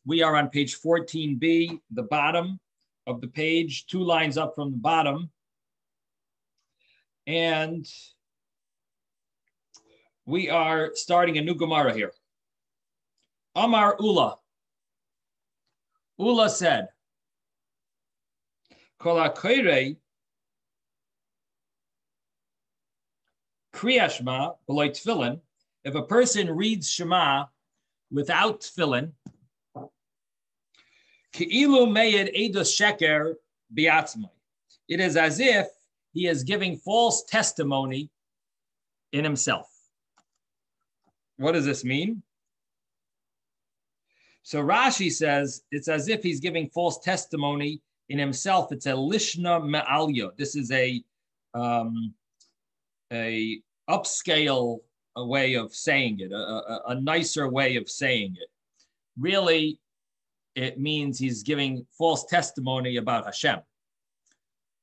We are on page 14b, the bottom of the page, 2 lines up from the bottom. And we are starting a new Gemara here. Amar Ula. Ula said, Kol ha-koirei kriya Shema b'lo tefillin. If a person reads Shema without tefillin, Ki'ilu meyed edus sheker biatzmai. It is as if he is giving false testimony in himself. What does this mean? So Rashi says it's as if he's giving false testimony in himself. It's a lishna me'alya. This is a upscale way of saying it, a nicer way of saying it. Really, it means he's giving false testimony about Hashem.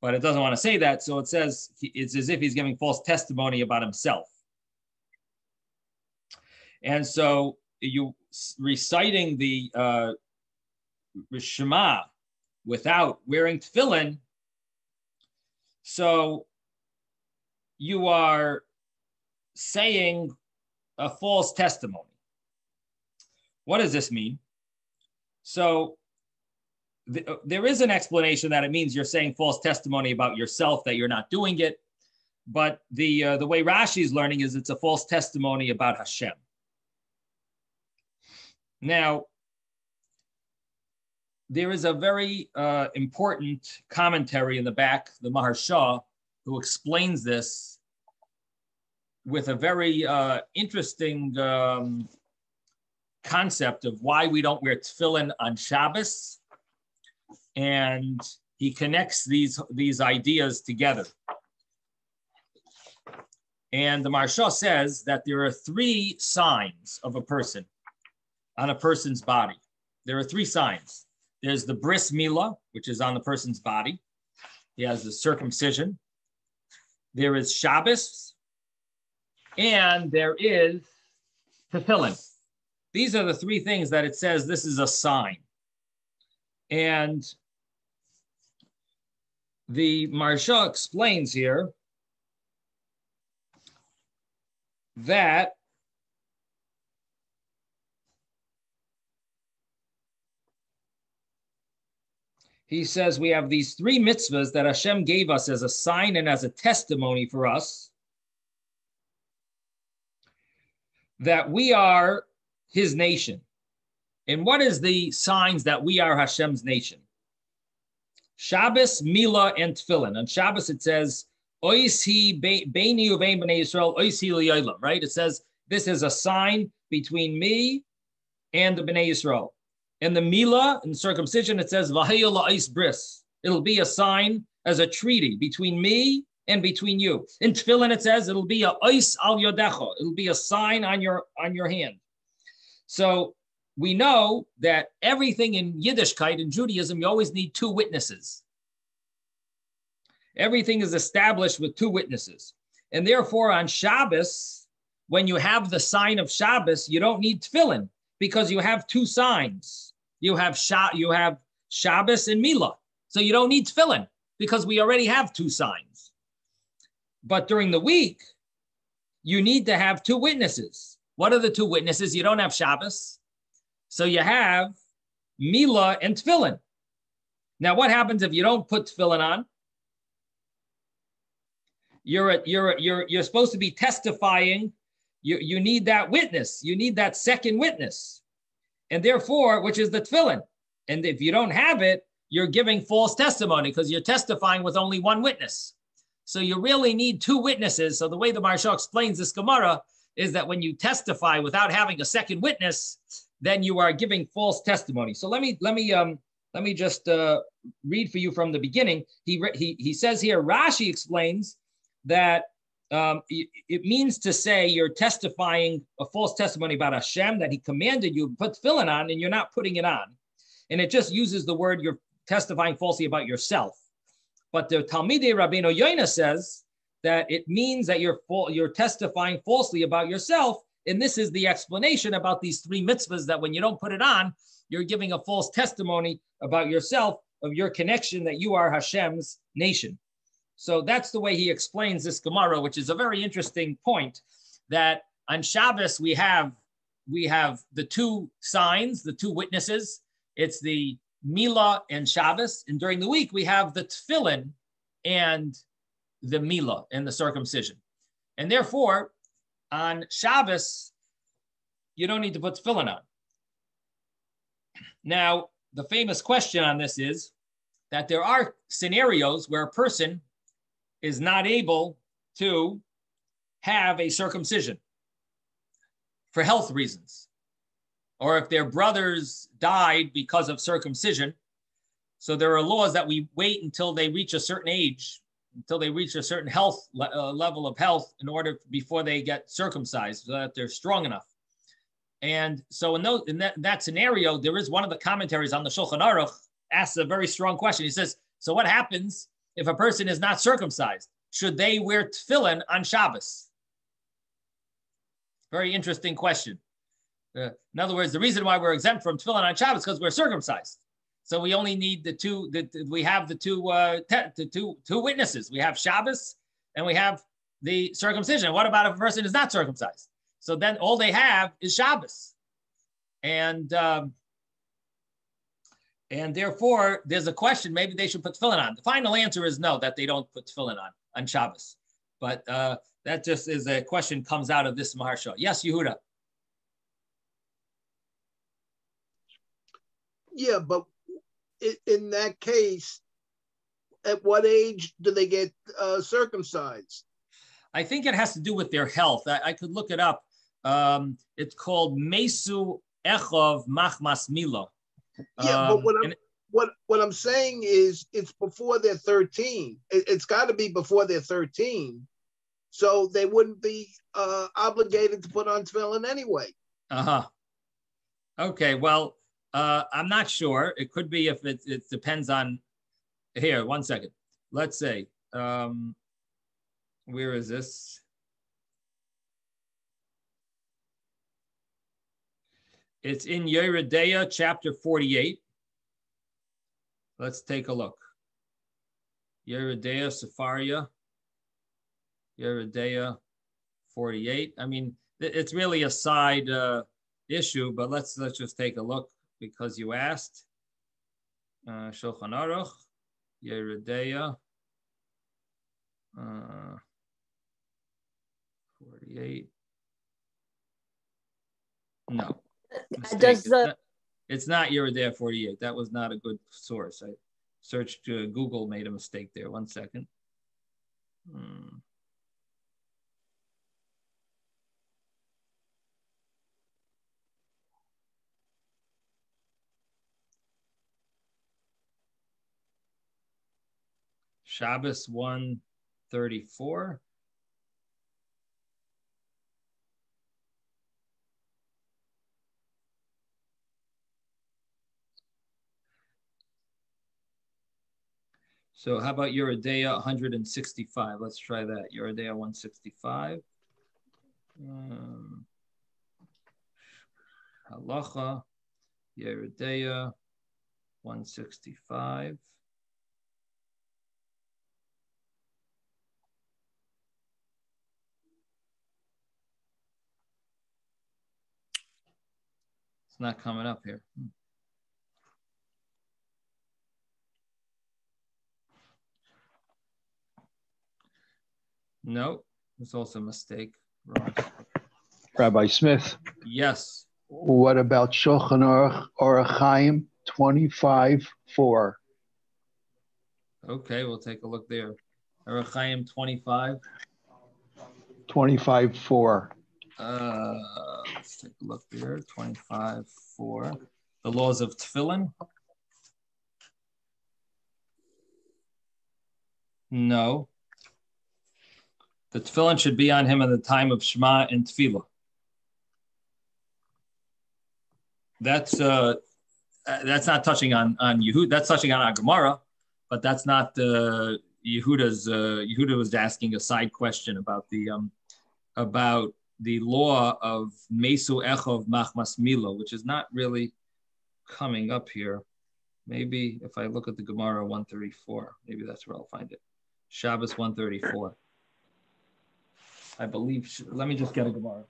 But it doesn't want to say that, so it says it's as if he's giving false testimony about himself. And so you reciting the Shema without wearing tefillin, so you are saying a false testimony. What does this mean? So there is an explanation that it means you're saying false testimony about yourself, that you're not doing it. But the way Rashi is learning is it's a false testimony about Hashem. Now, there is a very important commentary in the back, the Maharsha, who explains this with a very interesting concept of why we don't wear tefillin on Shabbos. And he connects these ideas together. And the Maharsha says that there are 3 signs of a person on a person's body. There are 3 signs. There's the bris milah, which is on the person's body. He has the circumcision. There is Shabbos, and there is tefillin. These are the 3 things that it says this is a sign. And the Maharsha explains here that he says we have these 3 mitzvahs that Hashem gave us as a sign and as a testimony for us that we are his nation. And what is the signs that we are Hashem's nation? Shabbos, Milah, and Tefillin. On Shabbos it says, Ois hi beini uvein b'nei Yisrael, ois hi li'olam, right? It says, this is a sign between me and the B'nei Yisrael. In the Milah, in circumcision, it says, V'hayu la'is bris. It'll be a sign as a treaty between me and between you. In Tefillin, it says, it'll be a ois al yodecha. It'll be a sign on your hand. So we know that everything in Yiddishkeit, in Judaism, you always need 2 witnesses. Everything is established with 2 witnesses. And therefore, on Shabbos, when you have the sign of Shabbos, you don't need tefillin because you have 2 signs. You have Shabbos and Milah. So you don't need tefillin because we already have 2 signs. But during the week, you need to have 2 witnesses. What are the 2 witnesses? You don't have Shabbos. So you have Milah and tefillin. Now, what happens if you don't put tefillin on? You're supposed to be testifying. You need that witness. You need that second witness, and therefore, which is the tefillin. And if you don't have it, you're giving false testimony because you're testifying with only 1 witness. So you really need 2 witnesses. So the way the Maharsha explains this Gemara is that when you testify without having a second witness, then you are giving false testimony. So let me just read for you from the beginning. He says here, Rashi explains that it means to say you're testifying a false testimony about Hashem, that he commanded you to put tefillin on and you're not putting it on. And it just uses the word you're testifying falsely about yourself. But the Talmidei Rabbeinu Yoina says that it means that you're testifying falsely about yourself And this is the explanation about these three mitzvahs, that when you don't put it on, you're giving a false testimony about yourself, of your connection, that you are Hashem's nation. So that's the way he explains this Gemara, which is a very interesting point, that on Shabbos we have the two signs, the two witnesses. It's the Milah and Shabbos. And during the week, we have the Tefillin and the Milah and the circumcision. And therefore, on Shabbos, you don't need to put Tefillin on. Now, the famous question on this is that there are scenarios where a person is not able to have a circumcision for health reasons, or if their brothers died because of circumcision. So there are laws that we wait until they reach a certain age, until they reach a certain health level of health, in order before they get circumcised, so that they're strong enough. And so in that scenario, there is one of the commentaries on the Shulchan Aruch asks a very strong question. He says, so what happens if a person is not circumcised? Should they wear tefillin on Shabbos? Very interesting question. In other words, the reason why we're exempt from tefillin on Shabbos is because we're circumcised. So we only need we have the two witnesses. We have Shabbos and we have the circumcision. What about if a person is not circumcised? So then all they have is Shabbos. And therefore, there's a question, maybe they should put tefillin on. The final answer is no, that they don't put tefillin on Shabbos. But that just is a question comes out of this Maharsha. Yes, Yehuda. Yeah, but in that case, at what age do they get circumcised? I think it has to do with their health. I could look it up. It's called Mesu Echov Machmas Milo. Yeah, but what I'm saying is it's before they're 13. It's got to be before they're 13. So they wouldn't be obligated to put on tefillin anyway. Uh-huh. Okay, well, I'm not sure. It could be if it depends on, here, 1 second. Let's say, where is this? It's in Yeridea, chapter 48. Let's take a look. Yeridea, Sepharia. Yeridea 48. I mean, it's really a side issue, but let's just take a look because you asked. Shulchan Aruch, Yeridea 48. No. It's not Yeridea 48. That was not a good source. I searched, Google made a mistake there. 1 second. Shabbos 134. So how about Yeridea 165? Let's try that. Yeridea 165. Halacha, Yeridea 165. It's not coming up here. No, it's also a mistake. Wrong. Rabbi Smith. Yes. What about Shulchan Aruch Chaim 25:4? Okay, we'll take a look there. Aruch Chaim 25. 25:4. Let's take a look there. 25:4. The laws of tefillin. No. The tefillin should be on him at the time of Shema and Tefillah. That's not touching on Yehud. That's touching on our Gemara, but that's not Yehuda's. Yehuda was asking a side question about the about the law of Mesu Echov Machmas Milo, which is not really coming up here. Maybe if I look at the Gemara 134, maybe that's where I'll find it. Shabbos 134. I believe, let me just get a Gemara.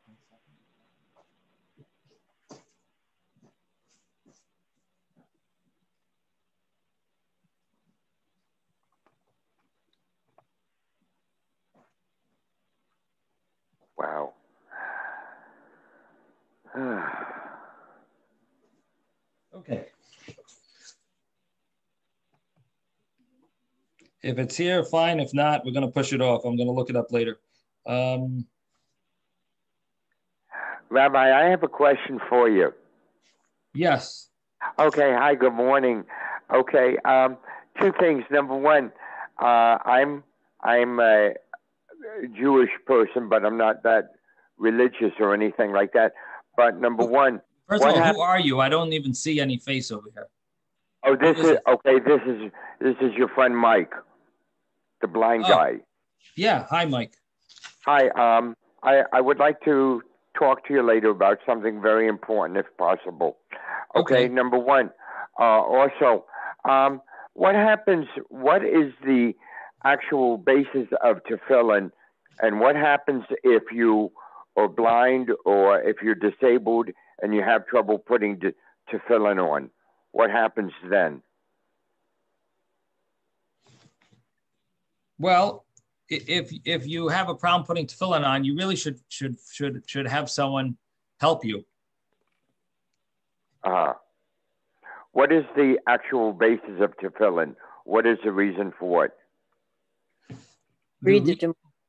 Wow. Okay. If it's here, fine. If not, we're going to push it off. I'm going to look it up later. Rabbi, I have a question for you. Yes. Okay. Hi. Good morning. Okay. Two things. Number one, I'm a Jewish person, but I'm not that religious or anything like that. But number one, first of all, who are you? I don't even see any face over here. Oh, this is okay. This is your friend Mike, the blind guy. Yeah. Hi, Mike. Hi. I would like to talk to you later about something very important, if possible. Okay. Number one. Also, what happens? What is the actual basis of tefillin, and what happens if you are blind or if you're disabled and you have trouble putting tefillin on? What happens then? Well, if you have a problem putting tefillin on, you really should have someone help you. What is the actual basis of tefillin? What is the reason for it?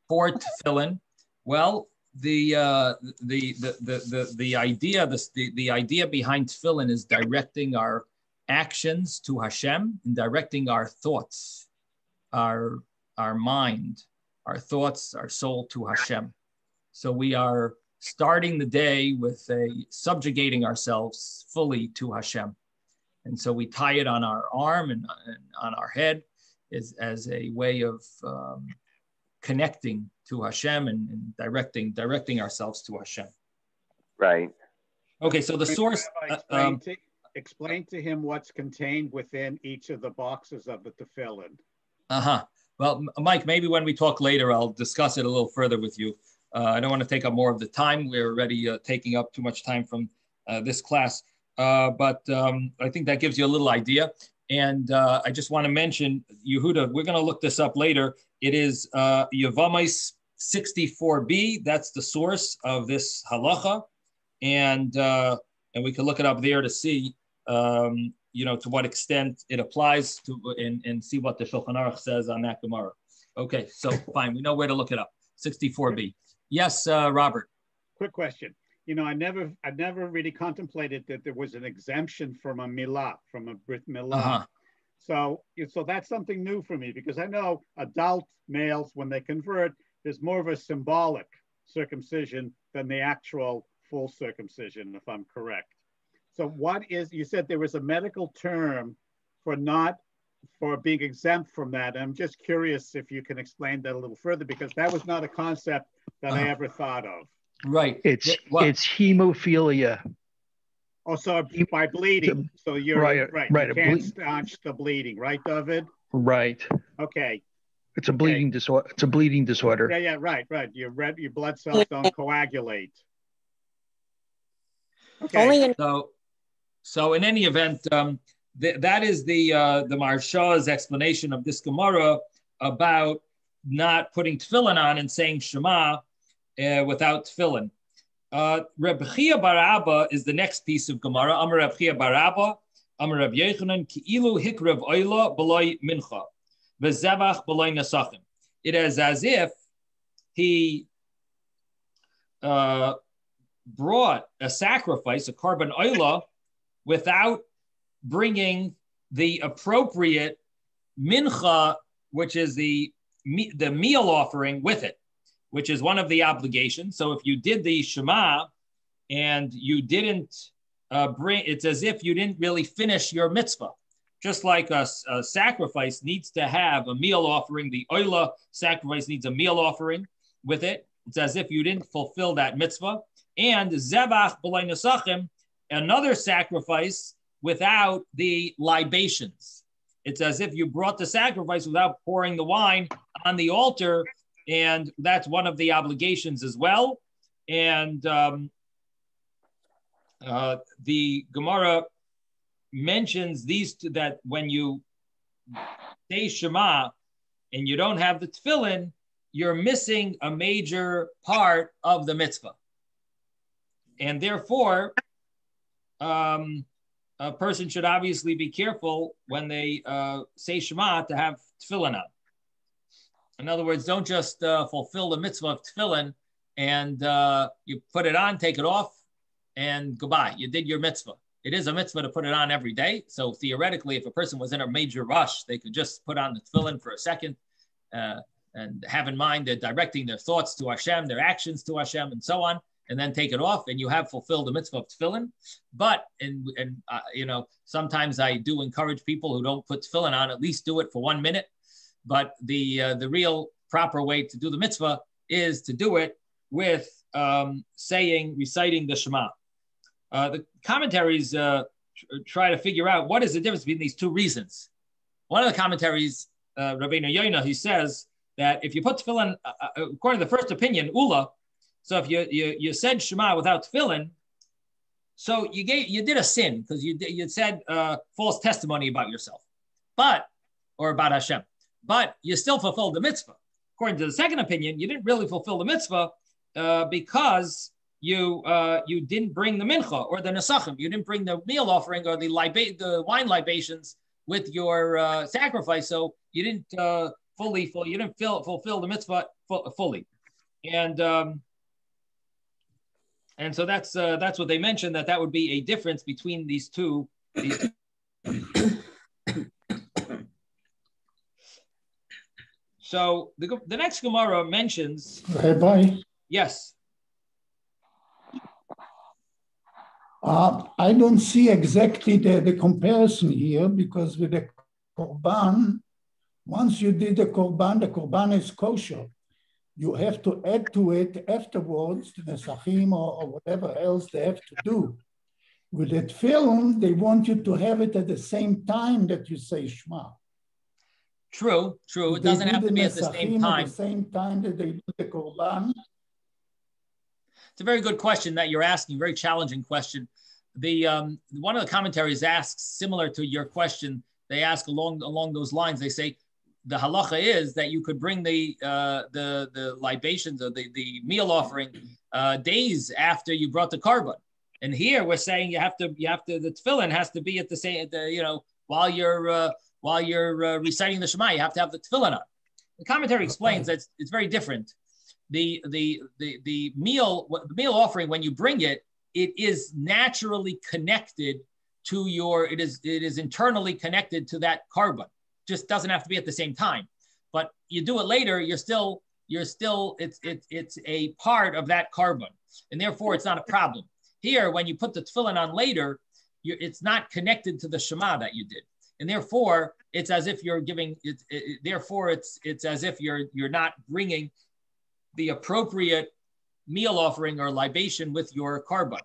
For tefillin, well, the idea behind tefillin is directing our actions to Hashem and directing our thoughts, our mind, our thoughts, our soul to Hashem. So we are starting the day with subjugating ourselves fully to Hashem. And so we tie it on our arm and on our head as a way of connecting to Hashem and directing ourselves to Hashem. Right. Okay, so the source... Explain to him what's contained within each of the boxes of the tefillin. Well, Mike, maybe when we talk later, I'll discuss it a little further with you. I don't want to take up more of the time. We're already taking up too much time from this class. But I think that gives you a little idea. And I just want to mention, Yehuda, we're going to look this up later. It is Yevamos 64b. That's the source of this halacha. And we can look it up there to see, to what extent it applies to and see what the Shulchan Aruch says on that Gemara. Okay, so fine. We know where to look it up. 64b. Yes, Robert. Quick question. I never really contemplated that there was an exemption from a milah, from a brit milah. So that's something new for me, because I know adult males, when they convert, there's more of a symbolic circumcision than the actual full circumcision, if I'm correct. So you said there was a medical term for being exempt from that. I'm just curious if you can explain that a little further, because that was not a concept that I ever thought of. Right. It's hemophilia. Oh, so by bleeding. So you're right. You can't staunch the bleeding, right, David? Right. Okay. It's a bleeding disorder. It's a bleeding disorder. Yeah, right. Your blood cells don't coagulate. Okay. So in any event, that is the Maharshah's explanation of this Gemara about not putting tefillin on and saying Shema without tefillin. Reb Chia bar Abba is the next piece of Gemara. Amar Reb Chia bar Abba, Amar Reb Yechanan, Ki'ilu hikrev oila b'loi mincha, v'zevach b'loi nesachim. It is as if he brought a sacrifice, a korban oila, without bringing the appropriate mincha, which is the meal offering, with it, which is one of the obligations. So if you did the Shema and you didn't it's as if you didn't really finish your mitzvah. Just like a sacrifice needs to have a meal offering, the oila sacrifice needs a meal offering with it. It's as if you didn't fulfill that mitzvah. And zebach b'lei nesachim, another sacrifice without the libations. It's as if you brought the sacrifice without pouring the wine on the altar, and that's one of the obligations as well. And the Gemara mentions these two, that when you say Shema and you don't have the tefillin, you're missing a major part of the mitzvah. And therefore, a person should obviously be careful when they say Shema to have tefillin on. In other words, don't just fulfill the mitzvah of tefillin and you put it on, take it off, and goodbye. You did your mitzvah. It is a mitzvah to put it on every day. So theoretically, if a person was in a major rush, they could just put on the tefillin for a second and have in mind they're directing their thoughts to Hashem, their actions to Hashem, and so on, and then take it off, and you have fulfilled the mitzvah of tefillin. But sometimes I do encourage people who don't put tefillin on, at least do it for 1 minute. But the real proper way to do the mitzvah is to do it with reciting the Shema. The commentaries try to figure out what is the difference between these two reasons. One of the commentaries, Rabbeinu Yoina, he says that if you put tefillin, according to the first opinion, Ula, so if you said Shema without tefillin, so you did a sin because you said false testimony about yourself, or about Hashem, but you still fulfilled the mitzvah. According to the second opinion, you didn't really fulfill the mitzvah because you didn't bring the mincha or the nesachim. You didn't bring the meal offering or the wine libations with your sacrifice. So you didn't fulfill the mitzvah fully. And so that's what they mentioned, that would be a difference between these two. So the next Gemara mentions. Rabbi. Yes. I don't see exactly the comparison here, because with the korban, once you did the korban is kosher. You have to add to it afterwards, the nesachim or whatever else they have to do. With that film, they want you to have it at the same time that you say Shema. True. It doesn't have to be at the same time. At the same time that they do the korban. It's a very good question that you're asking, very challenging question. One of the commentaries asks, similar to your question, they ask along those lines, they say, the halacha is that you could bring the libations or the meal offering days after you brought the korban. And here we're saying you have to the tefillin has to be at the same while you're reciting the Shema, you have to have the tefillin on. The commentary explains that it's very different. The meal offering, when you bring it, it is naturally connected to it is internally connected to that korban. Just doesn't have to be at the same time, but you do it later, it's a part of that korban, and therefore it's not a problem. Here, when you put the tefillin on later, it's not connected to the Shema that you did, and therefore it's as if you're giving it. Therefore, it's as if you're not bringing the appropriate meal offering or libation with your korban,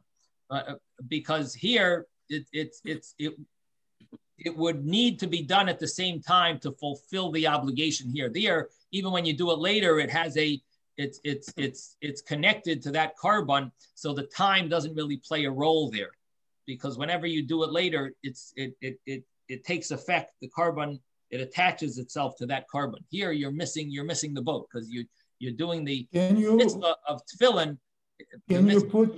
because here it would need to be done at the same time to fulfill the obligation here. There, even when you do it later, it's connected to that korban, so the time doesn't really play a role there, because whenever you do it later, it takes effect. The korban, it attaches itself to that korban. Here, you're missing the boat, because you're doing the mitzvah of tefillin. Can you put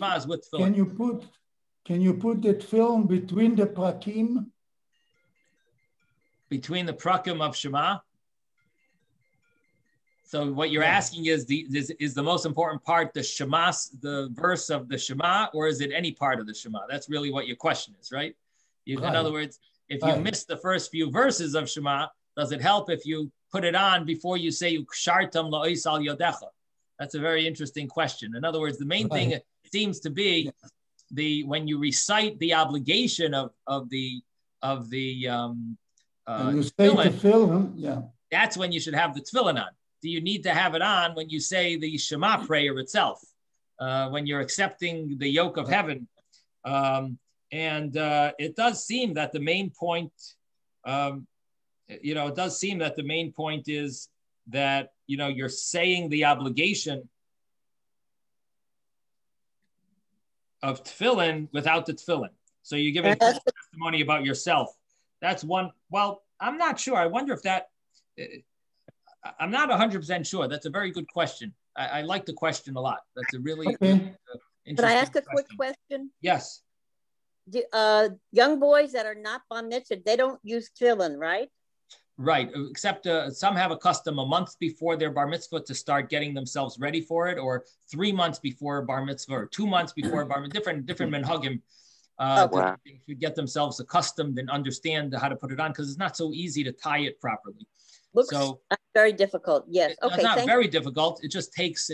the tefillin between the prakim? Between the prakim of Shema. So what you're asking is the most important part the Shema, the verse of the Shema, or is it any part of the Shema? That's really what your question is, right? In other words, if you miss the first few verses of Shema, does it help if you put it on before you say Kshartam la'is al yodecha? That's a very interesting question. In other words, the main thing seems to be when you recite the obligation of the you say tefillin, that's when you should have the tefillin on. do you need to have it on when you say the Shema prayer itself, when you're accepting the yoke of heaven? It does seem that the main point, it does seem that the main point is that, you're saying the obligation of tefillin without the tefillin. So you're giving testimony about yourself. That's one. Well, I'm not sure. I wonder if that, I'm not 100% sure. That's a very good question. I like the question a lot. That's a really interesting Could I ask a question. quick question? Yes. Young boys that are not bar mitzvah, they don't use tefillin, right? Right, except some have a custom a month before their bar mitzvah to start getting themselves ready for it, or 3 months before bar mitzvah, or 2 months before bar mitzvah, different minhagim to get themselves accustomed and understand how to put it on, because it's not so easy to tie it properly. Looks very difficult. Yes. Okay. It's not very difficult. It just takes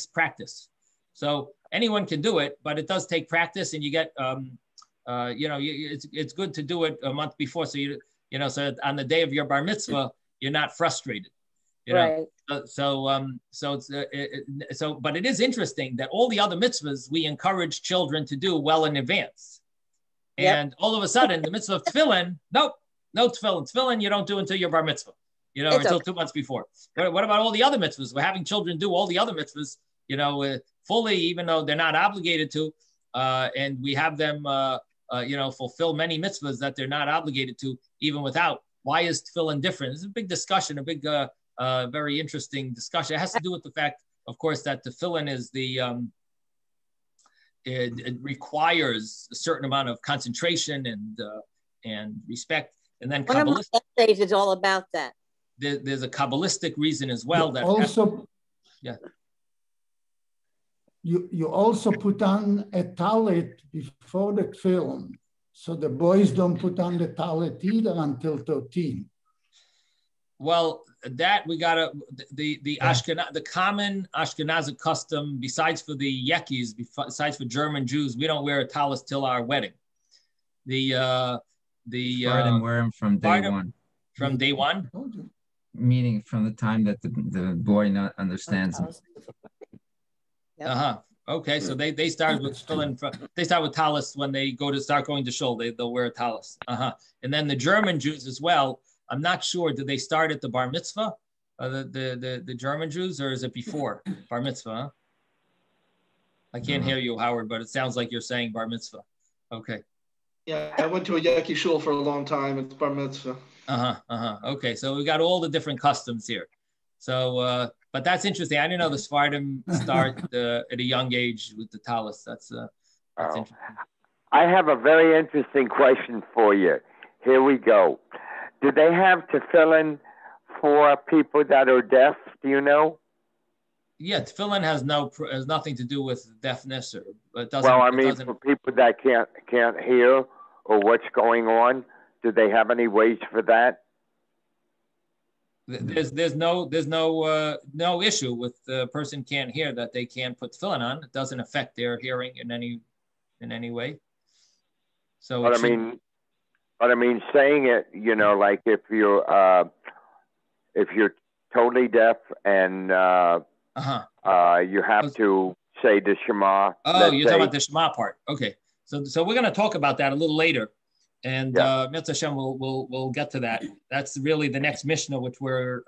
practice. So anyone can do it, but it does take practice, and you get it's good to do it a month before, so so on the day of your bar mitzvah, you're not frustrated. Right. But it is interesting that all the other mitzvahs we encourage children to do well in advance. And all of a sudden, the mitzvah of tefillin, no tefillin. Tefillin you don't do until your bar mitzvah, until 2 months before. What about all the other mitzvahs? We're having children do all the other mitzvahs, fully, even though they're not obligated to, and we have them, fulfill many mitzvahs that they're not obligated to, even without. Why is tefillin different? It's a big discussion, a big, very interesting discussion. It has to do with the fact, of course, that tefillin is it requires a certain amount of concentration and respect. And then one of my essays is all about that. There's a Kabbalistic reason as well. That also, You also put on a talit before the tefillin, so the boys don't put on the talit either until 13. Well, that we gotta the common Ashkenazic custom, besides for the Yekis, besides for German Jews, we don't wear a talis till our wedding. Sephardim wear them from day one. From day one, meaning from the time that the boy understands them. Okay, so they start with they start with talis when they start going to shul. They'll wear a talis. And then the German Jews as well. I'm not sure. Do they start at the bar mitzvah, the German Jews, or is it before bar mitzvah? Huh? I can't hear you, Howard, but it sounds like you're saying bar mitzvah. Okay. Yeah, I went to a Yeki shul for a long time. It's bar mitzvah. Okay, so we got all the different customs here. So, but that's interesting. I didn't know the Sephardim start at a young age with the talis. That's interesting. I have a very interesting question for you. Here we go. Do they have tefillin for people that are deaf? Do you know? Yeah, tefillin has nothing to do with deafness, or it doesn't. Well, I mean, for people that can't hear or what's going on, do they have any ways for that? There's no issue with the person can't hear that they can't put tefillin on. It doesn't affect their hearing in any way. So, but I mean, saying it, like if you're totally deaf and you have to say the Shema. Oh, you're talking about the Shema part. Okay, so we're going to talk about that a little later. And Mitzvah Hashem, we'll get to that. That's really the next Mishnah, which we're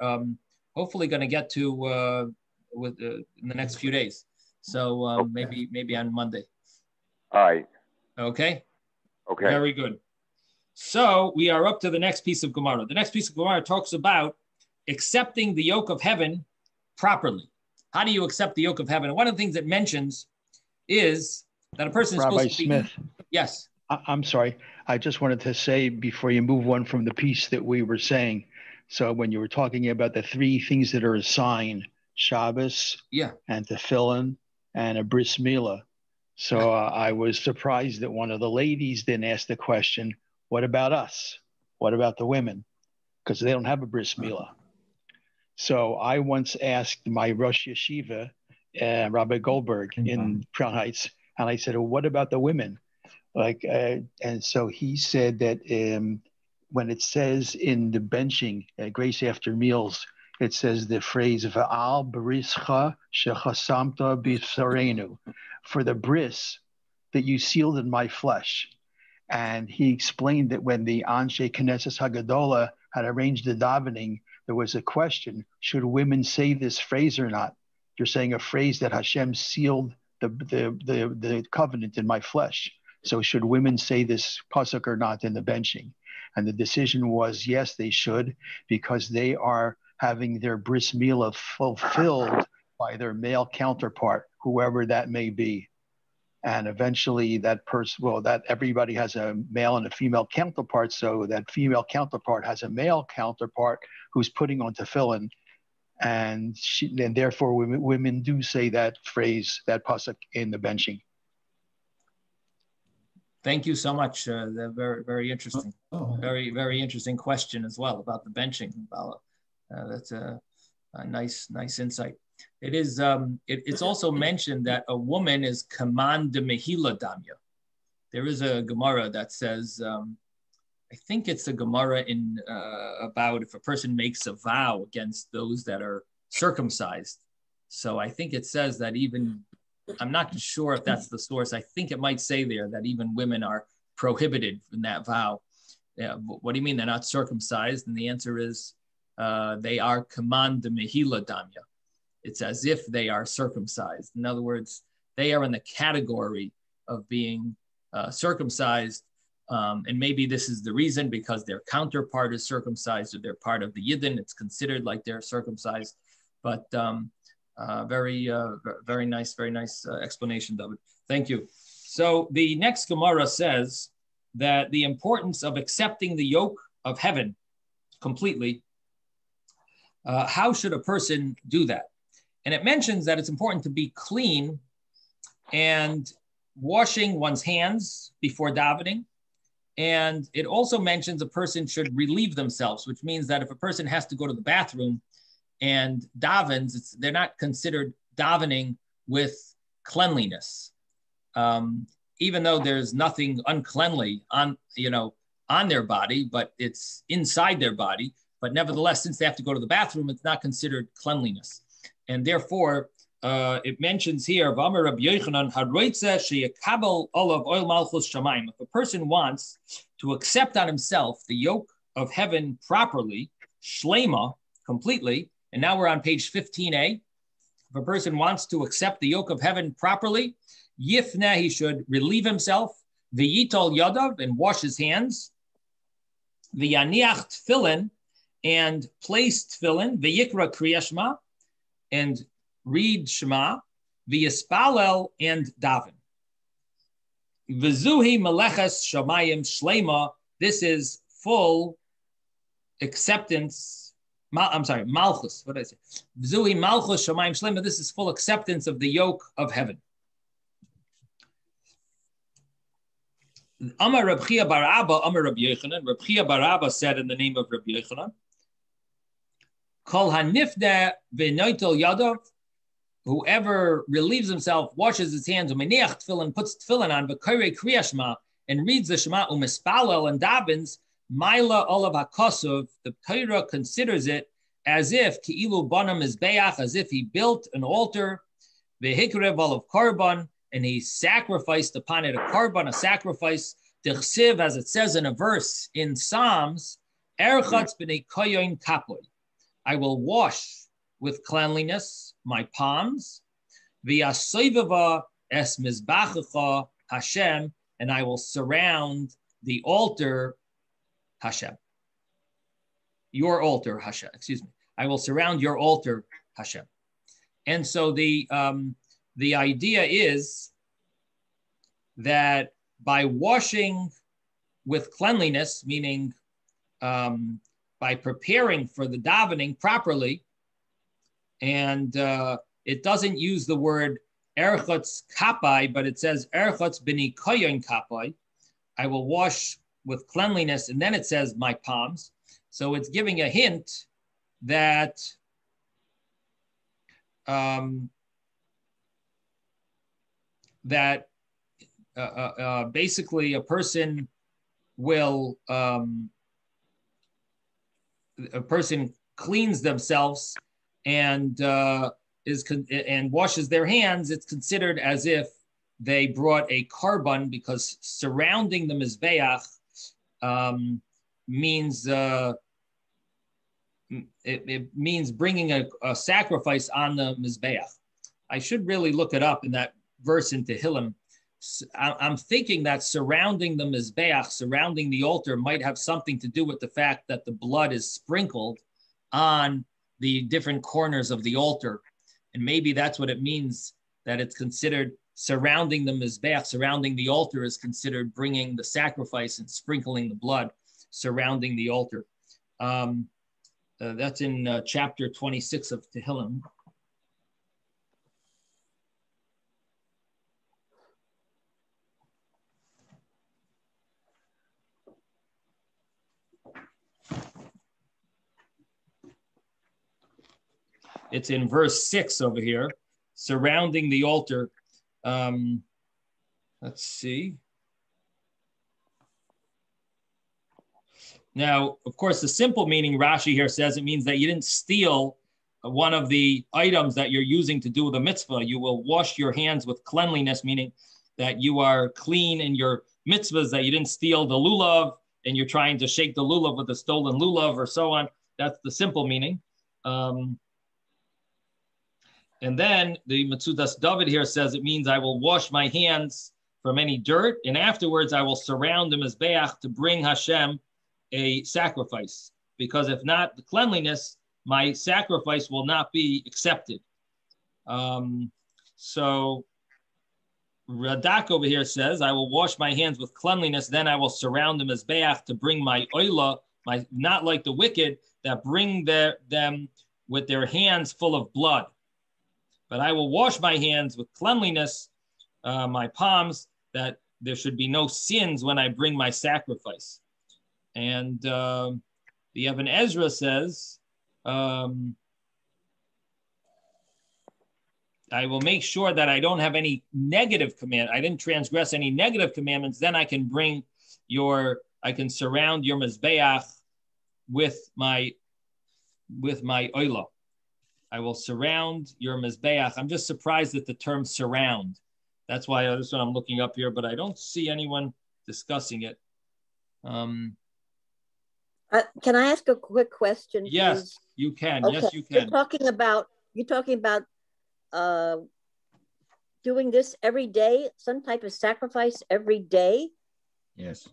hopefully going to get to in the next few days. So maybe on Monday. All right. Okay. Okay. Very good. So we are up to the next piece of Gemara. The next piece of Gemara talks about accepting the yoke of heaven properly. How do you accept the yoke of heaven? And one of the things it mentions is that a person is supposed to be. Rabbi Smith. Yes. I'm sorry. I just wanted to say before you move on from the piece that we were saying. So when you were talking about the three things that are a sign, Shabbos, and tefillin, and a bris milah. So I was surprised that one of the ladies didn't ask the question, what about us? What about the women? Because they don't have a bris milah. So I once asked my Rosh Yeshiva, Rabbi Goldberg in Crown Heights, and I said, well, what about the women? And so he said that when it says in the benching, grace after meals, it says the phrase "Va'al brischa shechasamta b'sarenu," for the bris that you sealed in my flesh. And he explained that when the Anshe Knesset Hagadola had arranged the davening, there was a question: should women say this phrase or not? You're saying a phrase that Hashem sealed the covenant in my flesh. So should women say this pasuk or not in the benching? And the decision was yes, they should, because they are having their bris milah fulfilled by their male counterpart, whoever that may be. And eventually that person, well, that everybody has a male and a female counterpart. So that female counterpart has a male counterpart who's putting on tefillin. And therefore women do say that phrase, that pasuk in the benching. Thank you so much. Very, very interesting. Very, very interesting question as well about the benching. That's a nice insight. It is. It's also mentioned that a woman is kaman de mehila damya. There is a Gemara that says, I think it's a Gemara in about if a person makes a vow against those that are circumcised. So I think it says that even, I'm not sure if that's the source. I think it might say there that even women are prohibited from that vow. Yeah, what do you mean they're not circumcised? And the answer is they are kaman de mehila damya. It's as if they are circumcised. In other words, they are in the category of being circumcised. And maybe this is the reason, because their counterpart is circumcised or they're part of the Yidden. It's considered like they're circumcised. But very nice explanation, David. Thank you. So the next Gemara says that the importance of accepting the yoke of heaven completely. How should a person do that? And it mentions that it's important to be clean and washing one's hands before davening. And it also mentions a person should relieve themselves, which means that if a person has to go to the bathroom and davens, they're not considered davening with cleanliness. Even though there's nothing uncleanly on their body, but it's inside their body. But nevertheless, since they have to go to the bathroom, it's not considered cleanliness. And therefore, it mentions here, if a person wants to accept on himself the yoke of heaven properly, shlema, completely, and now we're on page 15a, if a person wants to accept the yoke of heaven properly, yifna, he should relieve himself, v'yitol yadav, and wash his hands, v'yaniach tefillin, and place tefillin, v'yikra kriya shema, and read Shema, v'yispalel, and daven. V'zuhi meleches shamayim shlema. This is full acceptance. Malchus. What did I say? V'zuhi malchus shamayim shlema. This is full acceptance of the yoke of heaven. Amar Reb Chia bar Abba, Amar Reb Yochanan. Reb Chia bar Abba said in the name of Reb Yochanan, Kol hanifda v'noitel yadav, whoever relieves himself, washes his hands, umeniach tefillin, puts tefillin on, v'korei kriya shema, and reads the Shema, umispalel, and davens, maila olav hakosov, the Torah considers it as if ki'ilu banam mizbeach, as if he built an altar, v'hikrev olav korban, and he sacrificed upon it a korban, a sacrifice, d'chsiv, as it says in a verse in Psalms, erchatz b'nei koyon kapoy. I will wash with cleanliness my palms, v'yasoivava es mizbachecha Hashem, and I will surround the altar Hashem. Your altar Hashem, excuse me. I will surround your altar Hashem. And so the idea is that by washing with cleanliness, meaning by preparing for the davening properly, and it doesn't use the word erchotz kapai, but it says erchotz b'ni koyon kapai. I will wash with cleanliness, and then it says my palms. So it's giving a hint that basically a person will cleans themselves and and washes their hands, it's considered as if they brought a carbon, because surrounding the mizbeach means it means bringing a sacrifice on the mizbeach. I should really look it up in that verse in Tehillim. I'm thinking that surrounding the mizbeach, surrounding the altar, might have something to do with the fact that the blood is sprinkled on the different corners of the altar. And maybe that's what it means, that it's considered surrounding the mizbeach, surrounding the altar is considered bringing the sacrifice and sprinkling the blood surrounding the altar. That's in chapter 26 of Tehillim. It's in verse 6 over here, surrounding the altar. Let's see. Now, of course, the simple meaning, Rashi here says, it means that you didn't steal one of the items that you're using to do the mitzvah. You will wash your hands with cleanliness, meaning that you are clean in your mitzvahs, that you didn't steal the lulav and you're trying to shake the lulav with the stolen lulav or so on. That's the simple meaning. And then the Metzudas David here says it means I will wash my hands from any dirt, and afterwards I will surround the mizbeach to bring Hashem a sacrifice. Because if not the cleanliness, my sacrifice will not be accepted. So Radak over here says, I will wash my hands with cleanliness, then I will surround the mizbeach to bring my oila, not like the wicked that bring them with their hands full of blood. But I will wash my hands with cleanliness, my palms, that there should be no sins when I bring my sacrifice. And the Ibn Ezra says, I will make sure that I don't have any negative command. I didn't transgress any negative commandments. Then I can I can surround your mizbeach with my oila. I will surround your mizbeach. I'm just surprised at the term surround. That's why that's what I'm looking up here, but I don't see anyone discussing it. Can I ask a quick question? Yes, please? you can. Okay. Yes, you can. You're talking about doing this every day, some type of sacrifice every day? Yes.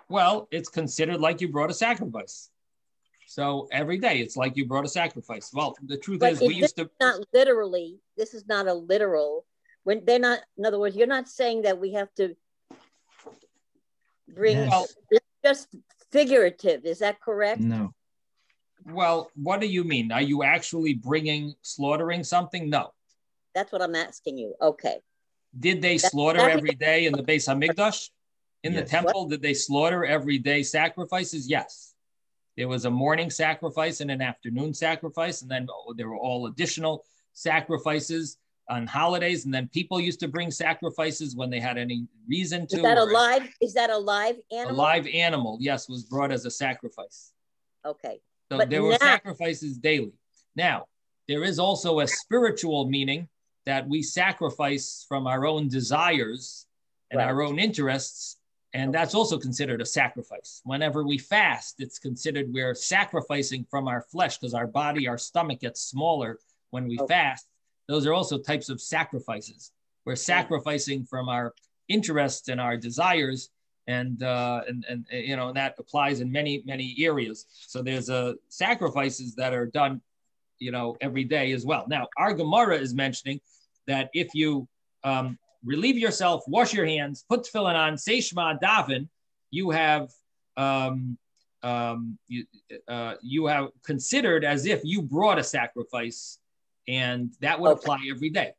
Well, it's considered like you brought a sacrifice. So every day, it's like you brought a sacrifice. Well, the truth is, we used to. Not literally. This is not a literal. When they're not. In other words, you're not saying that we have to bring. Yes. Well, it's just figurative. Is that correct? No. Well, what do you mean? Are you actually slaughtering something? No. That's what I'm asking you. Okay. Did they slaughter every day in the Beis Hamikdash? In the temple, did they slaughter every day sacrifices? Yes. There was a morning sacrifice and an afternoon sacrifice, and then there were all additional sacrifices on holidays, and then people used to bring sacrifices when they had any reason to. Is that a live animal? A live animal, yes, was brought as a sacrifice. Okay. So there were sacrifices daily. Now, there is also a spiritual meaning that we sacrifice from our own desires and our own interests. And that's also considered a sacrifice. Whenever we fast, it's considered we're sacrificing from our flesh because our body, our stomach gets smaller when we fast. Those are also types of sacrifices. We're sacrificing from our interests and our desires, and you know, and that applies in many areas. So there's sacrifices that are done, you know, every day as well. Now, our Gemara is mentioning that if you relieve yourself, wash your hands, put tefillin on, say Shema, daven, you have considered as if you brought a sacrifice, and that would apply every day.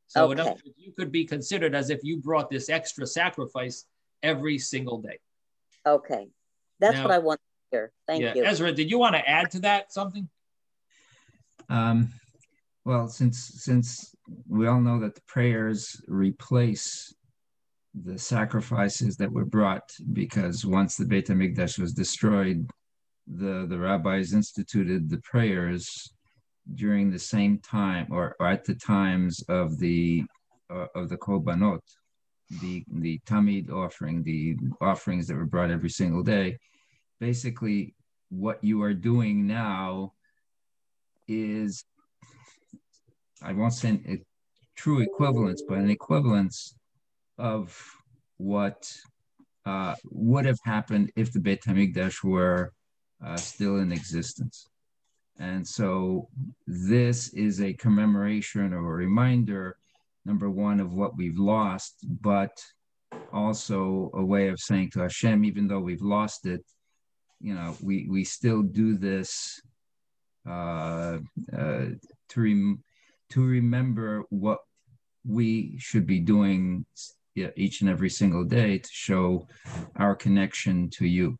So in other words, you could be considered as if you brought this extra sacrifice every single day. Okay, that's what I want to hear. Thank you. Ezra, did you want to add to that something? Well, since we all know that the prayers replace the sacrifices that were brought, because once the Beit HaMikdash was destroyed, the rabbis instituted the prayers during the same time or at the times of the korbanot, the tamid offering, the offerings that were brought every single day. Basically, what you are doing now is, I won't say a true equivalence, but an equivalence of what would have happened if the Beit HaMikdash were still in existence. And so this is a commemoration or a reminder, number one, of what we've lost, but also a way of saying to Hashem, even though we've lost it, you know, we still do this to remember what we should be doing each and every single day to show our connection to you.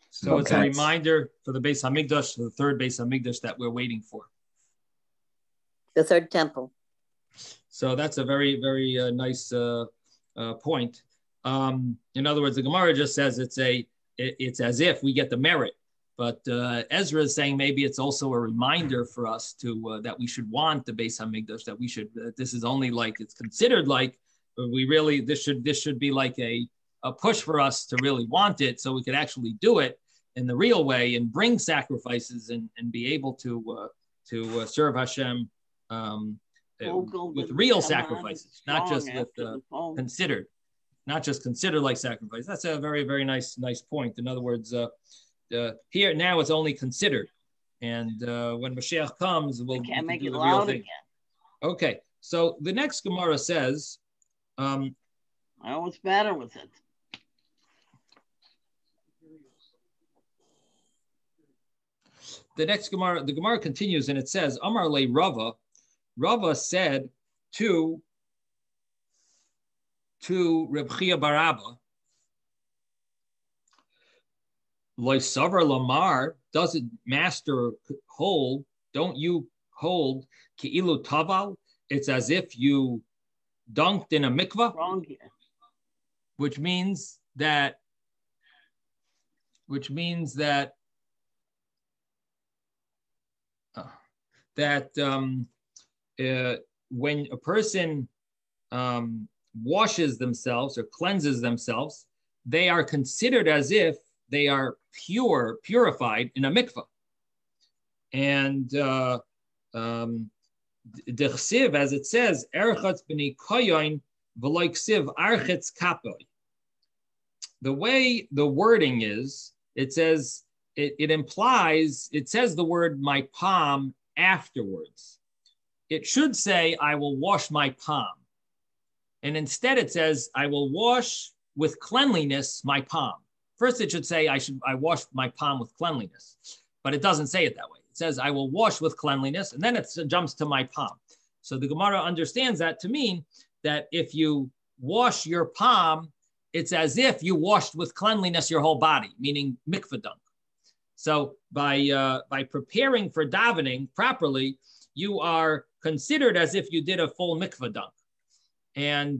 So it's a reminder for the Beis HaMikdash, the third Beis HaMikdash that we're waiting for. The third temple. So that's a very, very nice point. In other words, the Gemara just says it's as if we get the merit. But Ezra is saying maybe it's also a reminder for us to that we should want the Beis HaMikdash, that we should, this is only like, it's considered like, but we really, this should be like a push for us to really want it so we could actually do it in the real way and bring sacrifices and be able to serve Hashem with real sacrifices, not just with considered, not just considered like sacrifice. That's a very, very nice point. In other words, here now it's only considered, and when Mashiach comes, we'll do the real thing. Okay, so the next Gemara says, I was better with it. The next Gemara, the Gemara continues, and it says, Amar le Rava, Rava said to Reb Chia bar Abba, Loisavar Lamar, doesn't master hold, don't you hold, Ki'ilu Taval, it's as if you dunked in a mikvah, which means that when a person washes themselves or cleanses themselves, they are considered as if they are purified in a mikvah. And the chsiv, as it says, erchatz b'nei koyon v'lo ksiv archetz kapoy. The way the wording is, it says, it implies, it says the word my palm afterwards. It should say, I will wash my palm. And instead it says, I will wash with cleanliness my palm. First it should say, I wash my palm with cleanliness. But it doesn't say it that way. It says, I will wash with cleanliness, and then it jumps to my palm. So the Gemara understands that to mean that if you wash your palm, it's as if you washed with cleanliness your whole body, meaning mikvah dunk. So by preparing for davening properly, you are considered as if you did a full mikvah dunk. And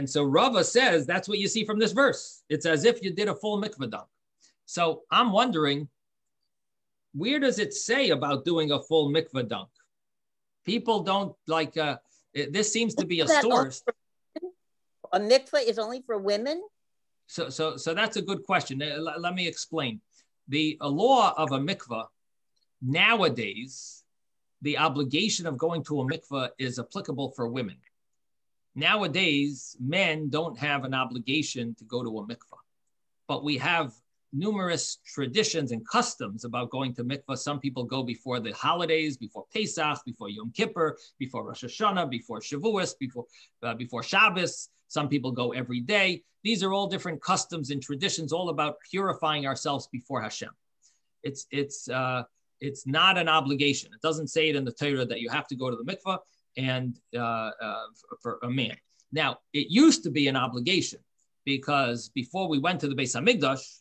so Rava says that's what you see from this verse. It's as if you did a full mikvah dunk. So I'm wondering, where does it say about doing a full mikvah dunk? People don't like, this seems to be a source. A mikvah is only for women? So that's a good question. Let me explain. The law of a mikvah, nowadays, the obligation of going to a mikvah is applicable for women. Nowadays, men don't have an obligation to go to a mikvah, but we have numerous traditions and customs about going to mikvah. Some people go before the holidays, before Pesach, before Yom Kippur, before Rosh Hashanah, before Shavuos, before Shabbos. Some people go every day. These are all different customs and traditions, all about purifying ourselves before Hashem. It's not an obligation. It doesn't say it in the Torah that you have to go to the mikvah and for a man. Now, it used to be an obligation because before we went to the Beis HaMikdash,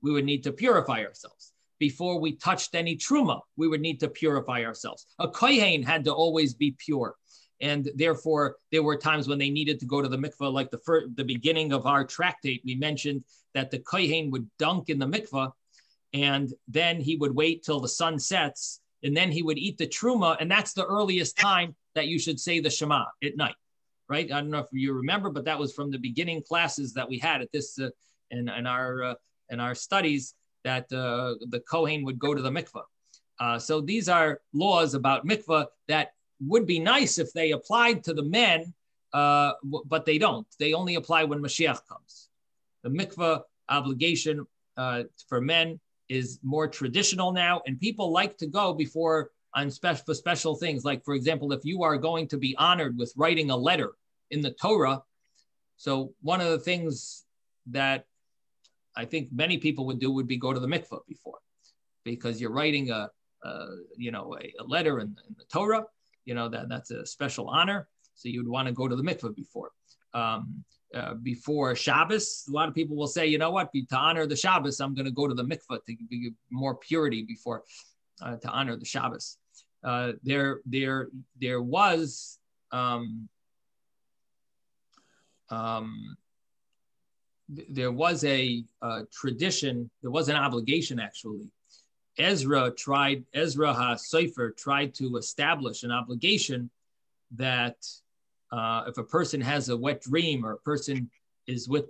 we would need to purify ourselves. Before we touched any truma, we would need to purify ourselves. A kohen had to always be pure. And therefore, there were times when they needed to go to the mikveh, like the beginning of our tractate, we mentioned that the kohen would dunk in the mikveh, and then he would wait till the sun sets, and then he would eat the truma, and that's the earliest time that you should say the Shema at night, right? I don't know if you remember, but that was from the beginning classes that we had at this in our studies, that the kohen would go to the mikveh. So these are laws about mikveh that would be nice if they applied to the men, but they don't. They only apply when Mashiach comes. The mikveh obligation for men is more traditional now, and people like to go before on for special things. Like, for example, if you are going to be honored with writing a letter in the Torah, so one of the things that I think many people would do would be go to the mikveh before, because you're writing a letter in the Torah. That's a special honor, so you'd want to go to the mikveh before. Before Shabbos, a lot of people will say, you know what, to honor the Shabbos, I'm going to go to the mikveh to give more purity before to honor the Shabbos. There was a tradition, there was an obligation actually. Ezra HaSofer tried to establish an obligation that if a person has a wet dream, or a person is with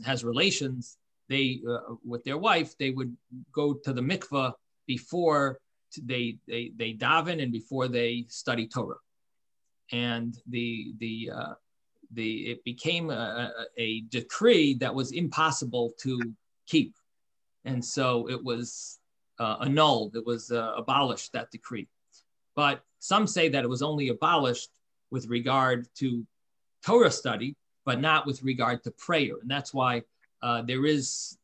has relations, with their wife, they would go to the mikveh before they daven and before they study Torah. And it became a decree that was impossible to keep. And so it was annulled, it was abolished, that decree. But some say that it was only abolished with regard to Torah study, but not with regard to prayer. And that's why there is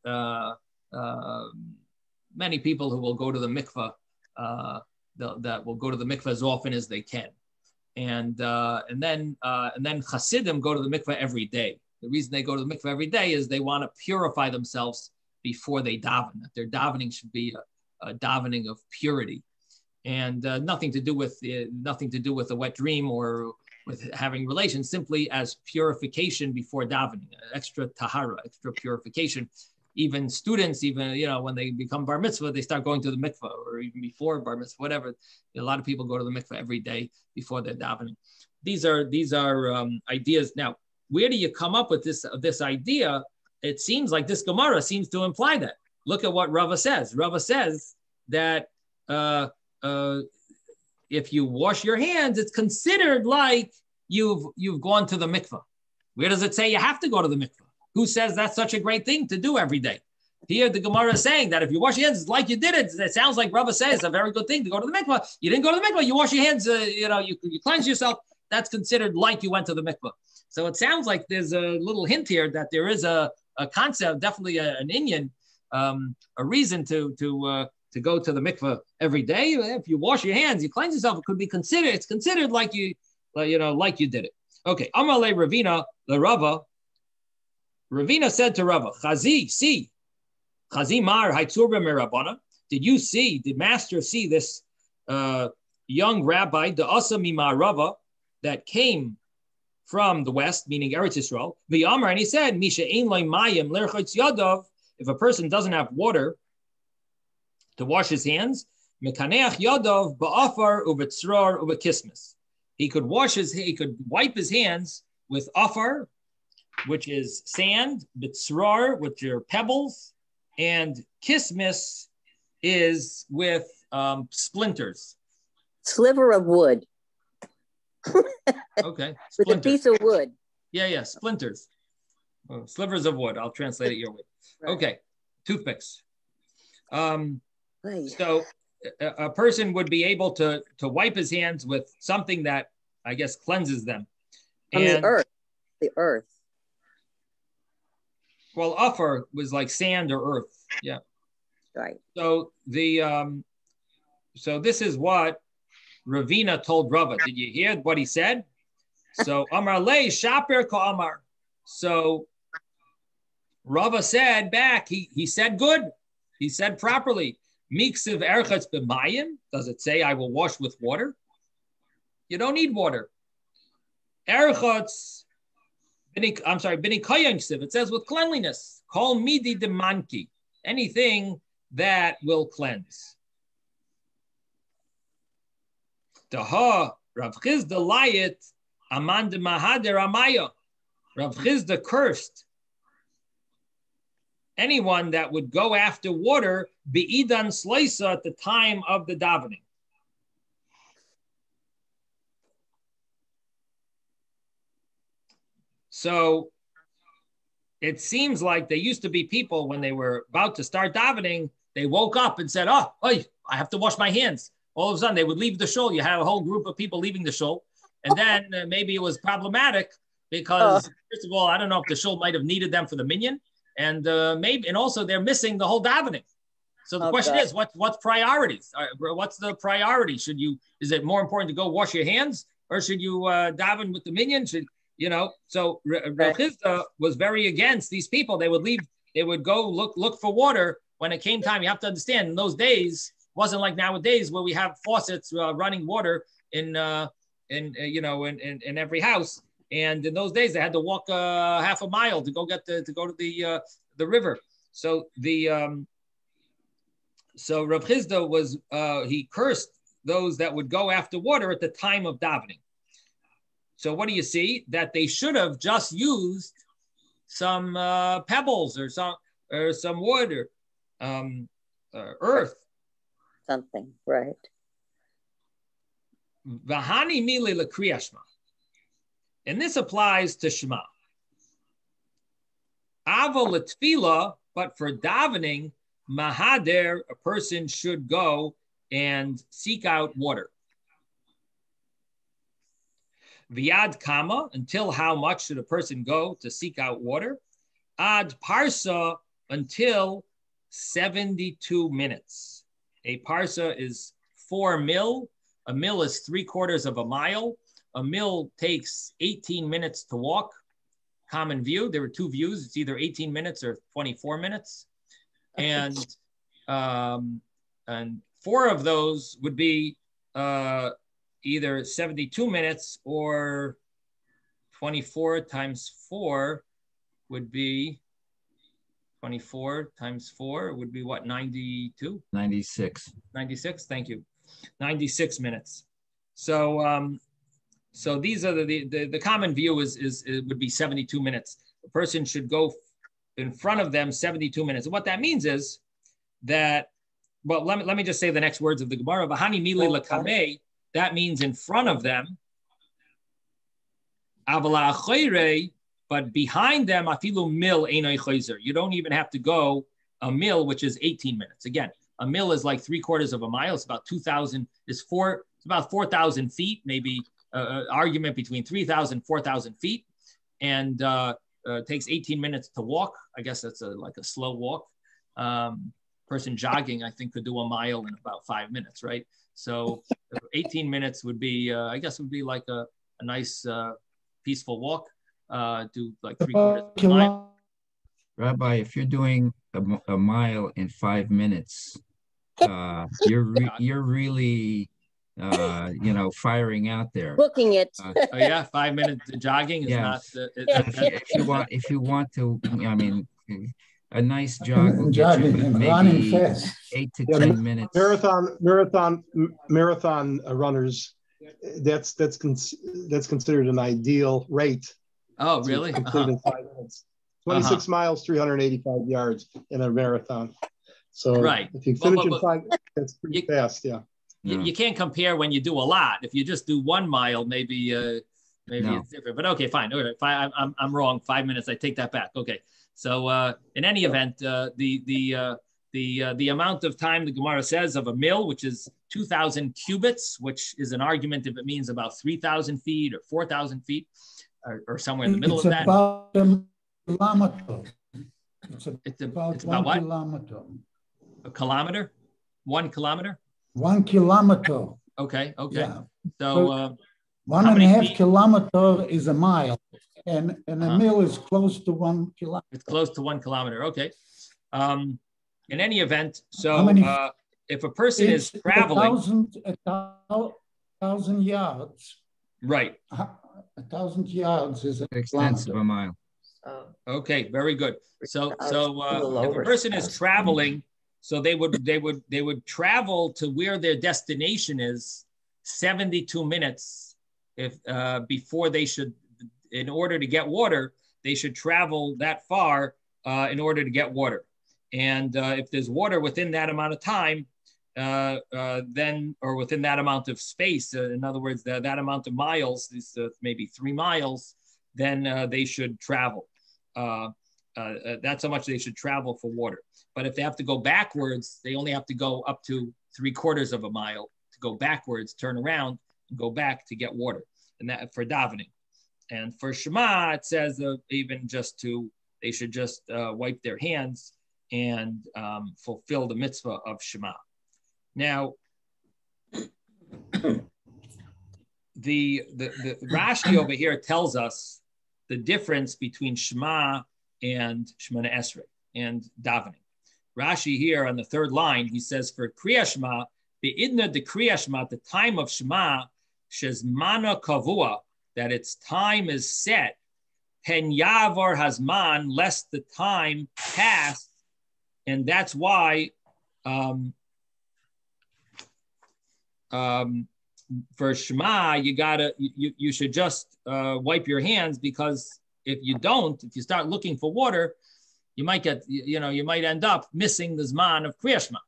many people who will go to the mikveh, that will go to the mikveh as often as they can. And then Hasidim go to the mikveh every day. The reason they go to the mikveh every day is they want to purify themselves before they daven. That their davening should be a davening of purity, and nothing to do with a wet dream or with having relations. Simply as purification before davening, extra tahara, extra purification. Even students, when they become bar mitzvah, they start going to the mikveh, or even before bar mitzvah, whatever. A lot of people go to the mikveh every day before they're davening. These are ideas. Now, where do you come up with this idea? It seems like this Gemara seems to imply that. Look at what Rava says. Rava says that if you wash your hands, it's considered like you've gone to the mikveh. Where does it say you have to go to the mikveh? Who says that's such a great thing to do every day? Here, the Gemara is saying that if you wash your hands, it's like you did it. It sounds like Rava says it's a very good thing to go to the mikveh. You didn't go to the mikveh, you wash your hands, you cleanse yourself. That's considered like you went to the mikveh. So it sounds like there's a little hint here that there is a concept, definitely an Inyan, a reason to go to the mikveh every day. If you wash your hands, you cleanse yourself, it could be considered. It's considered like you did it. Okay. Amalei Ravina the Rava. Ravina said to Rava, Chazi Mar Haitzurba Mirabana. Did Master see this young rabbi, the Asa Mimar Rava, that came from the west, meaning Eretz Yisrael? V'yamar, and he said, Misha ein loy mayim lerchotz yadav. If a person doesn't have water to wash his hands, mekaneach yadav ba'afar uvetzrar uvekismis. He could wipe his hands with afar, which is sand, bitzrar, which are pebbles, and kismis is with splinters. Sliver of wood. Okay. With a piece of wood. Yeah, splinters. Slivers of wood. I'll translate it your way. Right. Okay, toothpicks. So a person would be able to wipe his hands with something that, I guess, cleanses them. From the earth. Well, afar was like sand or earth. Yeah. Right. So so this is what Ravina told Rava. Did you hear what he said? So Amar lei shaper ko Amar. So Rava said back, he said good. He said properly. Miksiv erchatz b'mayim. Does it say I will wash with water? You don't need water. Erchotz, Bini Koyonksiv. It says with cleanliness. Kol midi demanki. Anything that will cleanse. Daha Rav Chizda layit amanda mahader amaya. Rav Chizda cursed anyone that would go after water be'idan sleisa at the time of the davening. So it seems like there used to be people when they were about to start davening, they woke up and said, oh, I have to wash my hands. All of a sudden, they would leave the shul. You had a whole group of people leaving the shul. And then maybe it was problematic because, first of all, I don't know if the shul might have needed them for the minyan. And and also they're missing the whole davening. So the question is, what's priorities? What's the priority? Is it more important to go wash your hands or should you daven with the minyan? So Rav Chizda was very against these people. They would leave, they would go look for water when it came time. You have to understand, in those days, it wasn't like nowadays where we have faucets running water in every house. And in those days, they had to walk half a mile to go to the river. So so Rav Chizda was he cursed those that would go after water at the time of davening. So what do you see? That they should have just used some pebbles or some wood or earth. Something, right? Vahani mili l'kriyashma. And this applies to Shema. Ava l'tfila, but for davening, mahader, a person should go and seek out water. Viad kama, until how much should a person go to seek out water? Ad parsa, until 72 minutes. A parsa is 4 mil. A mil is 3/4 of a mile. A mil takes 18 minutes to walk. Common view. There were two views. It's either 18 minutes or 24 minutes. And 4 of those would be either 72 minutes or 24 times 4 would be 24 times 4 would be what, 92? 96. 96, thank you. 96 minutes. So so these are the common view is it would be 72 minutes. The person should go in front of them 72 minutes. And what that means is that, well, let me just say the next words of the Gemara. V'hani mili l'kamei, that means in front of them. Avala achoirei, but behind them, afilu mil einay chayzer. You don't even have to go a mil, which is 18 minutes. Again, a mil is like 3/4 of a mile. It's about 2,000. It's about 4,000 feet. Maybe argument between 3,000, 4,000 feet, and takes 18 minutes to walk. I guess that's like a slow walk. Person jogging, I think, could do a mile in about 5 minutes, right? So 18 minutes would be, I guess, would be like a nice, peaceful walk. Do like 3/4 of a mile. Rabbi, if you're doing a mile in 5 minutes, you're really firing out there. Booking it. Oh yeah, 5 minutes jogging is not. If you want to, I mean, a nice jog will get you maybe 8 to 10 minutes. Marathon runners, that's considered an ideal rate. Oh, really? Complete in 5 minutes. 26 miles, 385 yards in a marathon. So if you finish in 5 minutes, that's pretty fast. Yeah. You can't compare when you do a lot. If you just do 1 mile, maybe it's different. But okay, fine. Okay, I'm wrong. 5 minutes. I take that back. Okay. So in any event, the amount of time the Gemara says of a mil, which is 2,000 cubits, which is an argument if it means about 3,000 feet or 4,000 feet, or somewhere in the middle of that. About a kilometer. It's about what? Kilometer. A kilometer? 1 kilometer? 1 kilometer. Okay. Yeah. So 1.5 kilometer is a mile, and a mil is close to 1 kilometer. It's close to 1 kilometer. Okay. In any event, so if a person is traveling, 1,000 yards. right? 1,000 yards is extensive a mile. Okay, very good. So if a person is traveling, so they would travel to where their destination is 72 minutes if before they should, in order to get water, they should travel that far in order to get water. And if there's water within that amount of time, then, or within that amount of space, in other words, that amount of miles, is maybe 3 miles, then they should travel. That's how much they should travel for water. But if they have to go backwards, they only have to go up to 3/4 of a mile to go backwards, turn around, and go back to get water. And that for davening. And for Shema, it says even just they should just wipe their hands and fulfill the mitzvah of Shema. Now, the Rashi over here tells us the difference between Shema and Shemona Esrei and davening. Rashi here on the 3rd line, he says for Kriya Shema, be'idna de Kriya Shema, the time of Shema, shezmana kavua, that its time is set, pen yavar hazman, lest the time pass, and that's why for Shema, you should just wipe your hands, because if you don't, if you start looking for water, you might you might end up missing the Zman of Kriya Shema.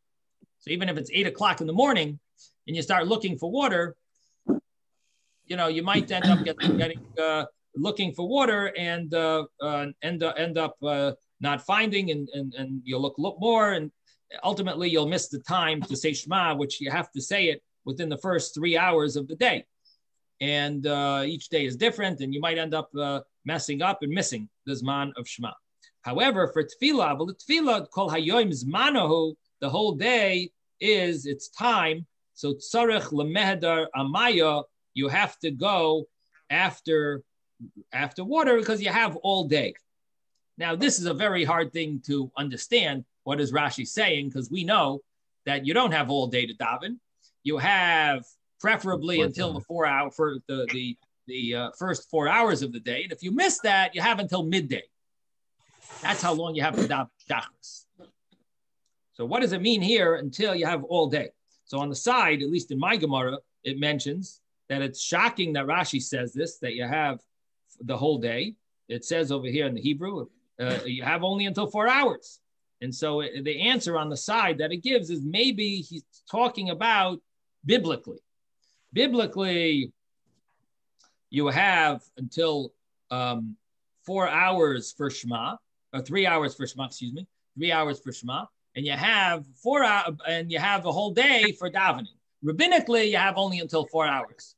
So even if it's 8 o'clock in the morning and you start looking for water, you might end up getting looking for water and end up not finding, and you'll look more, and ultimately you'll miss the time to say Shema, which you have to say it within the first 3 hours of the day. And each day is different, and you might end up messing up and missing the Zman of Shema. However, for Tefillah, kol hayoim zmanahu, the whole day is its time. So tzarech lemehedar amaya, you have to go after water because you have all day. Now, this is a very hard thing to understand. What is Rashi saying? Because we know that you don't have all day to daven. You have preferably until the 4 hour for the first 4 hours of the day, and if you miss that, you have until midday. That's how long you have to daven shachris. So what does it mean here? Until you have all day. So on the side, at least in my Gemara, it mentions that it's shocking that Rashi says this, that you have the whole day. It says over here in the Hebrew, you have only until 4 hours. And so the answer on the side that it gives is maybe he's talking about biblically. Biblically, you have until 4 hours for Shema, or 3 hours for Shema, 3 hours for Shema, and you have 4 hours, and you have a whole day for davening. Rabbinically, you have only until 4 hours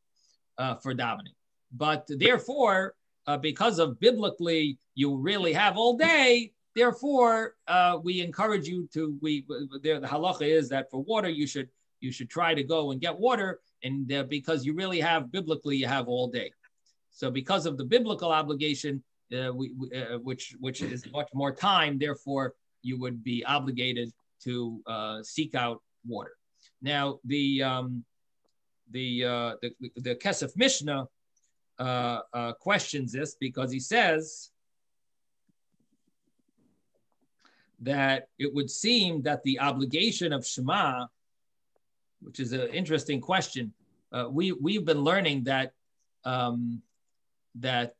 for davening. But therefore, because of biblically, you really have all day. Therefore, we encourage you to. The halacha is that for water, you should try to go and get water, and because you really have biblically, you have all day. So, because of the biblical obligation, which is much more time, therefore you would be obligated to seek out water. Now, the Kesef Mishnah questions this because he says that it would seem that the obligation of Shema, which is an interesting question, we've been learning that that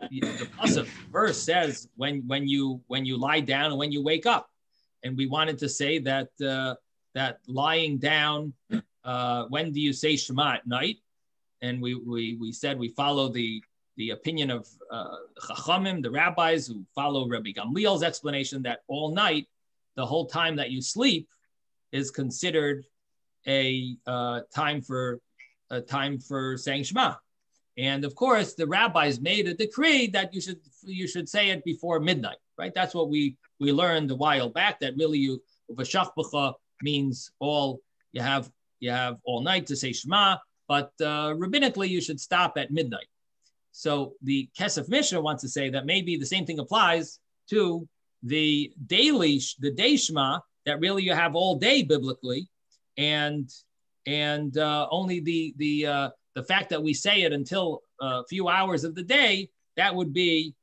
the pasuk verse says when you lie down and when you wake up, and we wanted to say that that lying down, when do you say Shema at night? And we said we follow the opinion of Chachamim, the rabbis who follow Rabbi Gamliel's explanation that all night, the whole time that you sleep, is considered a time for saying Shema. And of course, the rabbis made a decree that you should say it before midnight, right? That's what we learned a while back. That really v'shachbacha means all you have all night to say Shema, but rabbinically you should stop at midnight. So the Kesef Mishnah wants to say that maybe the same thing applies to the day Shema, that really you have all day biblically, and only the fact that we say it until few hours of the day, that would be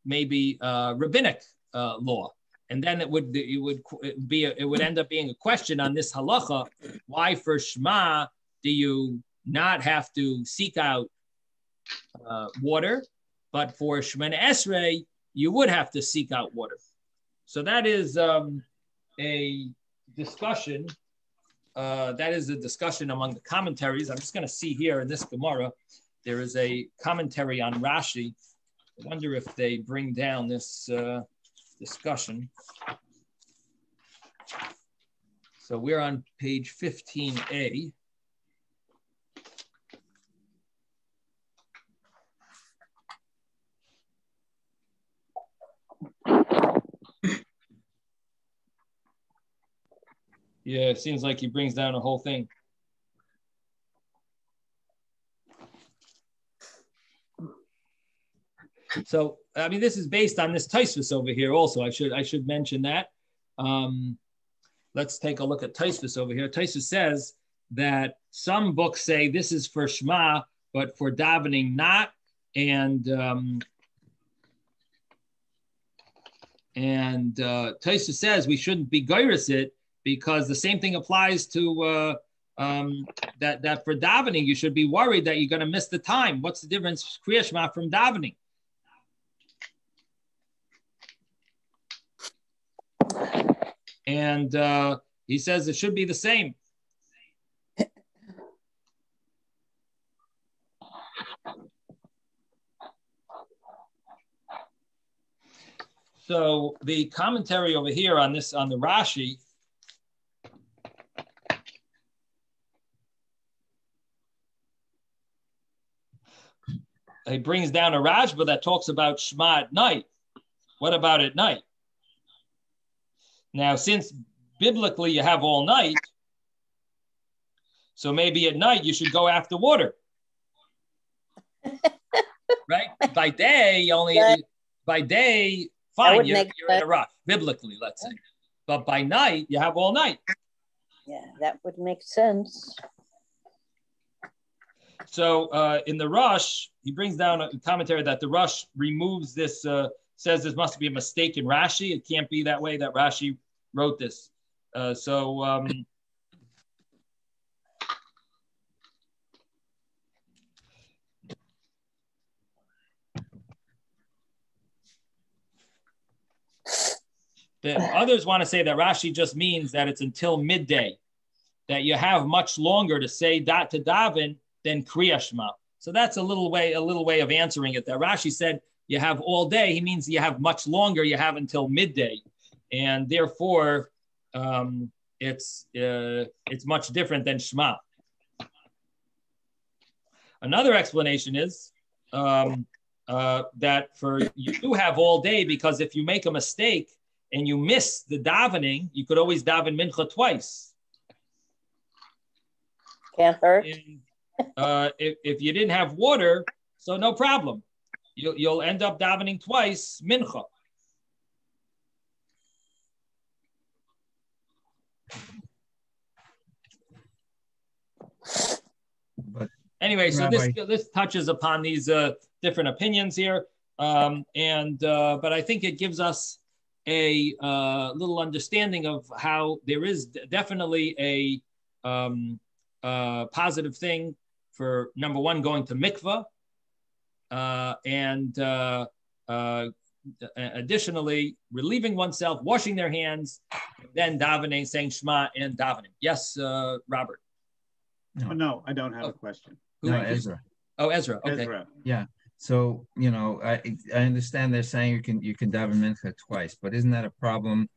maybe rabbinic law. And then it would end up being a question on this halacha: why for Shema do you not have to seek out water, but for Shemana Esrei you would have to seek out water? So that is a discussion. That is a discussion among the commentaries. I'm just going to see here in this Gemara, there is a commentary on Rashi. I wonder if they bring down this discussion. So we're on page 15a. Yeah, it seems like he brings down the whole thing. So, I mean, this is based on this Tosfos over here also. I should mention that. Let's take a look at Tosfos over here. Tosfos says that some books say this is for Shema, but for davening not. And Tosfos says we shouldn't be goyrus it, because the same thing applies to that for davening. You should be worried that you're going to miss the time. What's the difference, Kriya Shema, from davening? And he says it should be the same. So the commentary over here on this, on the Rashi, he brings down a Rashba that talks about Shema at night. What about at night? Now, since biblically you have all night, so maybe at night you should go after water. Right? By day, fine, you're in a rush, biblically, let's say. But by night, you have all night. Yeah, that would make sense. So in the Rush, he brings down a commentary that the Rush removes this, says this must be a mistake in Rashi. It can't be that way that Rashi wrote this. The others want to say that Rashi just means that it's until midday, that you have much longer to say to daven than Kriya Shema. So that's a little way of answering it. That Rashi said you have all day. He means you have much longer. You have until midday, and therefore it's much different than Shema. Another explanation is that you do have all day, because if you make a mistake and you miss the davening, you could always daven mincha twice. Can't hurt. And, if you didn't have water, so no problem. You'll end up davening twice mincha. But anyway, so this touches upon these different opinions here, but I think it gives us a little understanding of how there is definitely a positive thing for, number one, going to mikvah, and additionally relieving oneself, washing their hands, then davening, saying Shema and davening. Yes, Robert. No, I don't have a question. No, Ezra. Oh, Ezra. Okay. Ezra. Yeah. So, I understand they're saying you can daven mincha twice, but isn't that a problem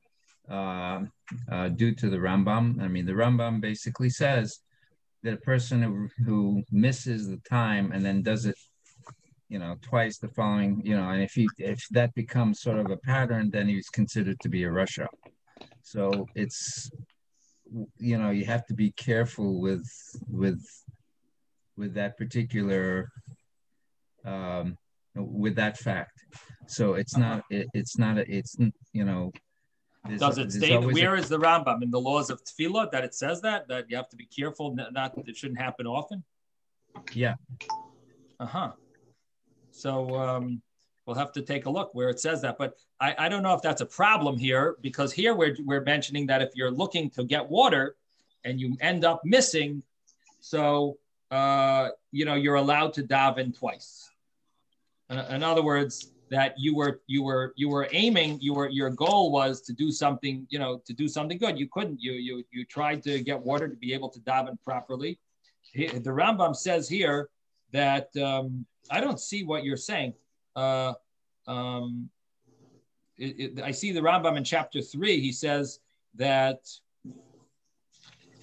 due to the Rambam? I mean, the Rambam basically says that a person who misses the time and then does it, twice the following, and if that becomes sort of a pattern, then he's considered to be a rasha. So it's, you have to be careful with that particular. With that fact, so does it state where is the Rambam in the laws of tefillah that it says that you have to be careful, not it shouldn't happen often? Yeah. So we'll have to take a look where it says that. But I don't know if that's a problem here, because here we're mentioning that if you're looking to get water and you end up missing, so you're allowed to daven twice. In other words, that you were aiming, your goal was to do something, to do something good. You couldn't. You tried to get water to be able to daven properly. The Rambam says here that I don't see what you're saying. I see the Rambam in chapter 3. He says that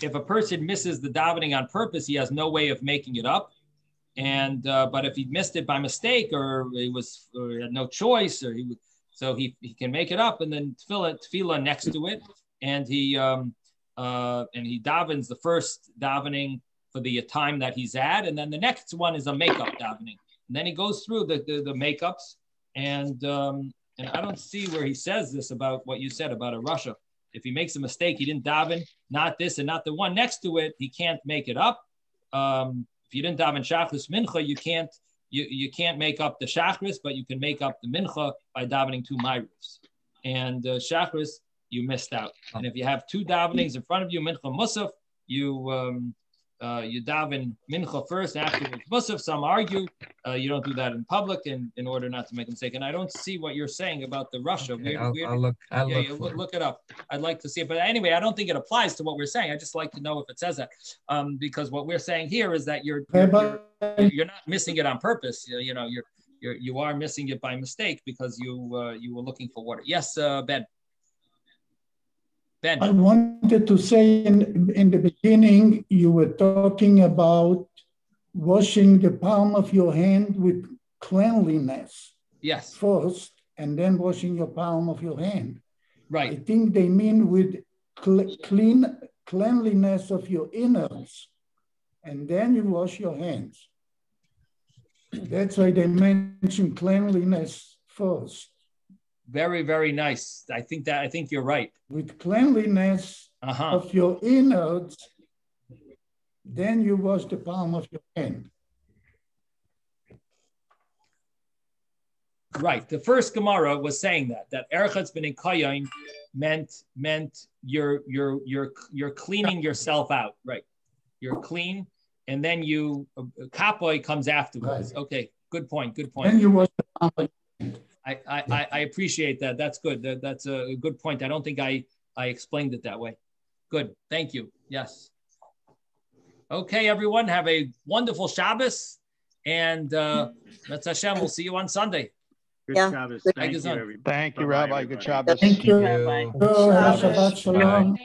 if a person misses the davening on purpose, he has no way of making it up. And but if he missed it by mistake, or he had no choice, so he can make it up, and then tefillah next to it, and he davens the first davening for the time that he's at, and then the next one is a makeup davening, and then he goes through the makeups, and I don't see where he says this about what you said about a Russia. If he makes a mistake, he didn't daven, not this and not the one next to it, he can't make it up. If you didn't daven Shachris Mincha, you can't make up the Shachris, but you can make up the Mincha by davening 2 Ma'arivs. And Shachris, you missed out. And if you have 2 davenings in front of you, Mincha Musaf, you daven Mincha first, afterwards Musaf. Some argue you don't do that in public in order not to make a mistake. And I don't see what you're saying about the Russia. Okay, I'll look it up. I'd like to see it. But anyway, I don't think it applies to what we're saying. I just like to know if it says that. Because what we're saying here is that you're not missing it on purpose. You are missing it by mistake because you were looking for water. Yes, Ben. I wanted to say in the beginning, you were talking about washing the palm of your hand with cleanliness. Yes. First, and then washing your palm of your hand. Right. I think they mean with cleanliness of your innards, and then you wash your hands. That's why they mention cleanliness first. Very, very nice. I think you're right. With cleanliness of your innards, then you wash the palm of your hand. Right. The first Gemara was saying that Erchatz ben Kayin meant you're cleaning yourself out. Right. You're clean, and then kapoy comes afterwards. Right. Okay. Good point. Then you wash the palm of your hand. I appreciate that. That's good. That's a good point. I don't think I explained it that way. Good. Thank you. Yes. Okay, everyone. Have a wonderful Shabbos. And Let's Hashem. We'll see you on Sunday. Good Shabbos. Thank you, everybody. Thank you, Rabbi. Good Shabbos. Thank you. Bye. Shabbat shalom.